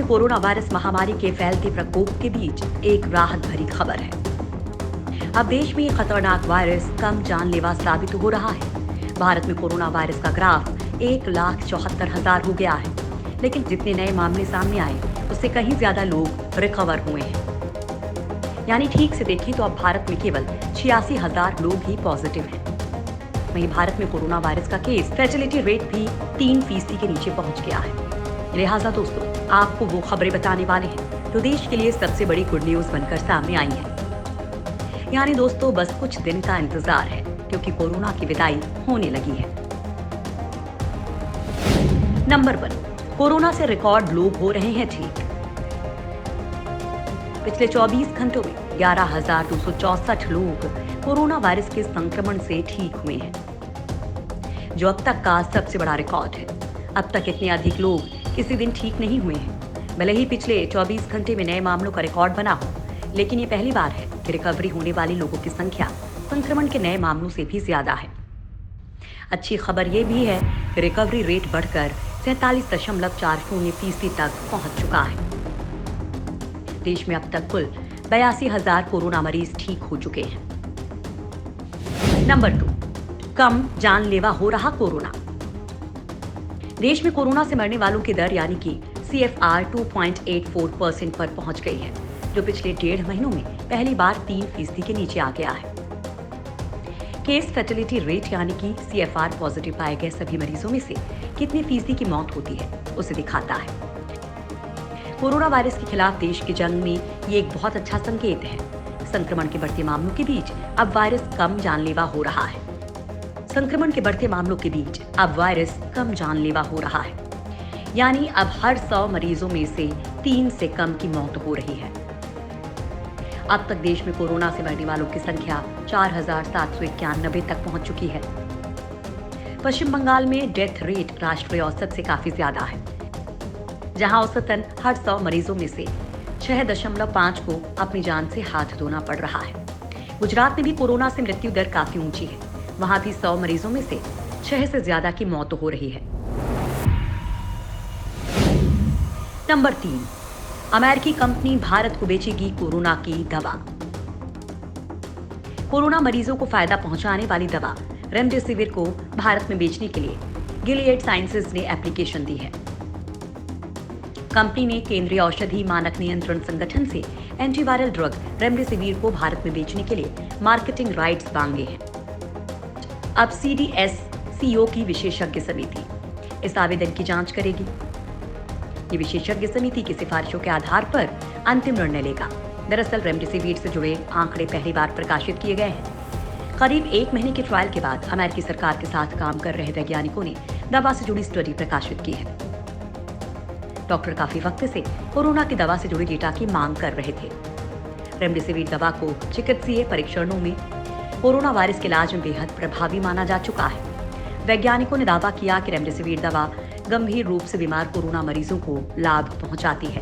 में corona virus महामारी के फैलते प्रकोप के बीच एक राहत भरी खबर है। अब देश में ये खतरनाक वायरस कम जानलेवा साबित हो रहा है। भारत में कोरोना वायरस का ग्राफ 1,74,000 हो गया है, लेकिन जितने नए मामले सामने आए उससे कहीं ज्यादा लोग रिकवर हुए हैं। यानी ठीक से देखें तो अब भारत में केवल 86,000 लोग ही पॉजिटिव हैं। वहीं भारत में कोरोना वायरस का केस फैटिलिटी रेट भी 3% के नीचे पहुंच गया है। लिहाजा दोस्तों, आपको वो खबरें बताने वाले हैं जो देश के लिए सबसे बड़ी गुड न्यूज बनकर सामने आई है। यानी दोस्तों, बस कुछ दिन का इंतजार है, क्योंकि कोरोना की विदाई होने लगी है। नंबर 1, कोरोना से रिकॉर्ड लोग हो रहे हैं ठीक। पिछले 24 घंटों में 11,264 लोग कोरोना वायरस के संक्रमण से ठीक हुए हैं, जो अब तक का सबसे बड़ा रिकॉर्ड है। अब तक इतने अधिक लोग किसी दिन ठीक नहीं हुए हैं। भले ही पिछले 24 घंटे में नए मामलों का रिकॉर्ड बना हो, लेकिन ये पहली बार है कि रिकवरी होने वाले लोगों की संख्या संक्रमण के नए मामलों से भी ज्यादा है। अच्छी खबर ये भी है कि रिकवरी रेट बढ़कर 47.40% तक पहुंच चुका है। देश में अब तक कुल 82,000 कोरोना मरीज ठीक हो चुके हैं। नंबर 2, कम जानलेवा हो रहा कोरोना। देश में कोरोना से मरने वालों की दर यानी कि CFR 2.84% पर पहुंच गई है, जो पिछले 1.5 महीनों में पहली बार 3% के नीचे आ गया है। केस फैटिलिटी रेट यानी कि CFR पॉजिटिव पाए गए सभी मरीजों में से कितने फीसदी की मौत होती है, उसे दिखाता है। कोरोना वायरस के खिलाफ देश की जंग में ये एक बहुत अच्छा संकेत है। संक्रमण के बढ़ते मामलों के बीच अब वायरस कम जानलेवा हो रहा है। संक्रमण के बढ़ते मामलों के बीच अब वायरस कम जानलेवा हो रहा है, यानी अब हर 100 मरीजों में से 3 से कम की मौत हो रही है। अब तक देश में कोरोना से मरने वालों की संख्या 4,791 तक पहुंच चुकी है। पश्चिम बंगाल में डेथ रेट राष्ट्रीय औसत से काफी ज्यादा है, जहां औसतन हर 100 मरीजों में से 6.5 को अपनी जान से हाथ धोना पड़ रहा है। गुजरात में भी कोरोना से मृत्यु दर काफी ऊंची है। वहां भी 100 मरीजों में से 6 से ज्यादा की मौत हो रही है। नंबर 3, अमेरिकी कंपनी भारत को बेचेगी कोरोना की दवा। कोरोना मरीजों को फायदा पहुंचाने वाली दवा रेमडेसिविर को भारत में बेचने के लिए गिलियड साइंसेज ने एप्लीकेशन दी है। कंपनी ने केंद्रीय औषधि मानक नियंत्रण संगठन से एंटीवायरल ड्रग रेमडेसिविर को भारत में बेचने के लिए मार्केटिंग राइट्स मांगे हैं। अब CDSCO की विशेषज्ञ समिति इस आवेदन की जांच करेगी। ये विशेषज्ञ समिति की सिफारिशों के आधार पर अंतिम निर्णय लेगा। दरअसल रेमडेसिविर से जुड़े आंकड़े पहली बार प्रकाशित किए गए हैं। करीब 1 महीने के ट्रायल के बाद अमेरिकी सरकार के साथ काम कर रहे वैज्ञानिकों ने दवा से जुड़ी स्टडी प्रकाशित की है। डॉक्टर काफी वक्त से कोरोना की दवा से जुड़ी डेटा की मांग कर रहे थे। रेमडेसिविर दवा को चिकित्सीय परीक्षणों में कोरोना वायरस के इलाज में बेहद प्रभावी माना जा चुका है। वैज्ञानिकों ने दावा किया कि रेमडेसिविर दवा गंभीर रूप से बीमार कोरोना मरीजों को लाभ पहुंचाती है।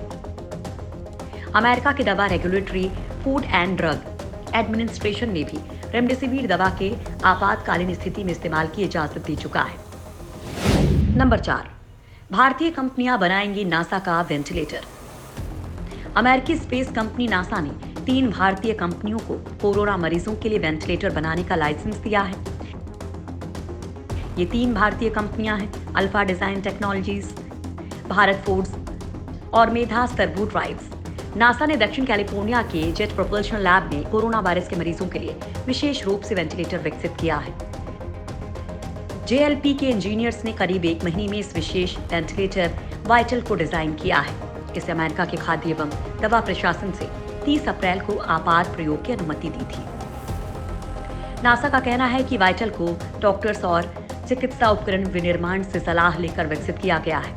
अमेरिका की दवा regulatory food and drug administration ने भी रेमडेसिविर दवा के आपातकालीन स्थिति में इस्तेमाल की इजाजत दे चुका है। नंबर 4, भारतीय कंपनियां बनाएंगी नासा का वेंटिलेटर। अमेरिकी स्पेस कंपनी नासा ने 3 भारतीय कंपनियों को कोरोना मरीजों के लिए वेंटिलेटर बनाने का लाइसेंस दिया है। ये 3 भारतीय कंपनियां हैं alpha design technologies, Bharat foods और मेधास टर्बो ड्राइव्स। नासा ने दक्षिण कैलिफोर्निया के जेट प्रोपल्शन लैब में कोरोना वायरस के मरीजों के लिए विशेष रूप से वेंटिलेटर विकसित किया है। JLP के इंजीनियर्स ने करीब 1 महीने में इस विशेष वेंटिलेटर वाइटल को डिजाइन किया है। इसे अमेरिका के खाद्य एवं दवा प्रशासन से 30 अप्रैल को आपात प्रयोग की अनुमति दी थी। नासा का कहना है कि वाइटल को डॉक्टर्स और चिकित्सा उपकरण विनिर्माण से सलाह लेकर विकसित किया गया है।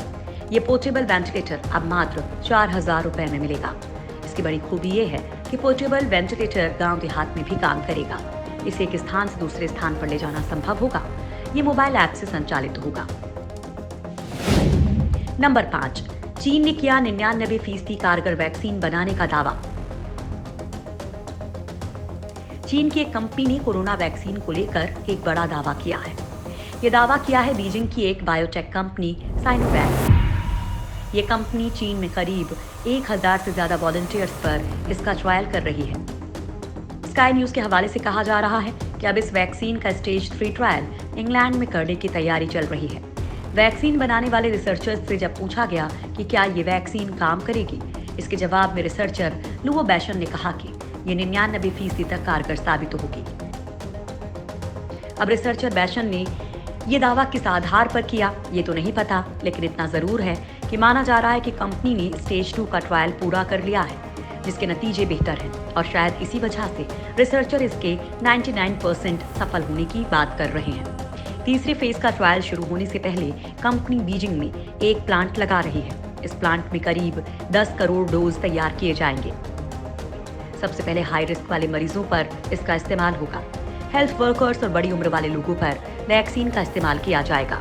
ये पोर्टेबल वेंटिलेटर अब मात्र 4,000 रुपए में मिलेगा। इसकी बड़ी खूबी ये है कि पोर्टेबल वेंटिलेटर गांव देहात में भी काम करेगा। इसे एक स्थान से दूसरे स्थान पर ले जाना संभव होगा। ये मोबाइल ऐप से संचालित होगा। नंबर 5, चीन ने किया 99% कारगर वैक्सीन बनाने का दावा। चीन की एक कंपनी ने कोरोना वैक्सीन को लेकर एक बड़ा दावा किया है। ये दावा किया है बीजिंग की एक बायोटेक कंपनी साइनोवैक। ये कंपनी चीन में करीब 1000 से ज्यादा वॉलंटियर्स पर इसका ट्रायल कर रही है। स्काई न्यूज के हवाले से कहा जा रहा है कि अब इस वैक्सीन का स्टेज 3 ट्रायल इंग्लैंड में करने की तैयारी चल रही है। वैक्सीन बनाने वाले रिसर्चर्स से जब पूछा गया कि क्या ये वैक्सीन काम करेगी, इसके जवाब में रिसर्चर लुओ बैशन ने कहा कि ये 99% तक कारगर साबित होगी। अब रिसर्चर बैशन ने ये दावा किस आधार पर किया ये तो नहीं पता, लेकिन इतना जरूर है कि माना जा रहा है कि कंपनी ने स्टेज 2 का ट्रायल पूरा कर लिया है, जिसके नतीजे बेहतर हैं और शायद इसी वजह से रिसर्चर इसके 99% सफल होने की बात कर रहे हैं। तीसरे फेज का ट्रायल शुरू होने से पहले कंपनी बीजिंग में एक प्लांट लगा रही है। इस प्लांट में करीब 10 करोड़ डोज तैयार किए जाएंगे। सबसे पहले हाई रिस्क वाले मरीजों पर इसका इस्तेमाल होगा। हेल्थ वर्कर्स और बड़ी उम्र वाले लोगों पर वैक्सीन का इस्तेमाल किया जाएगा।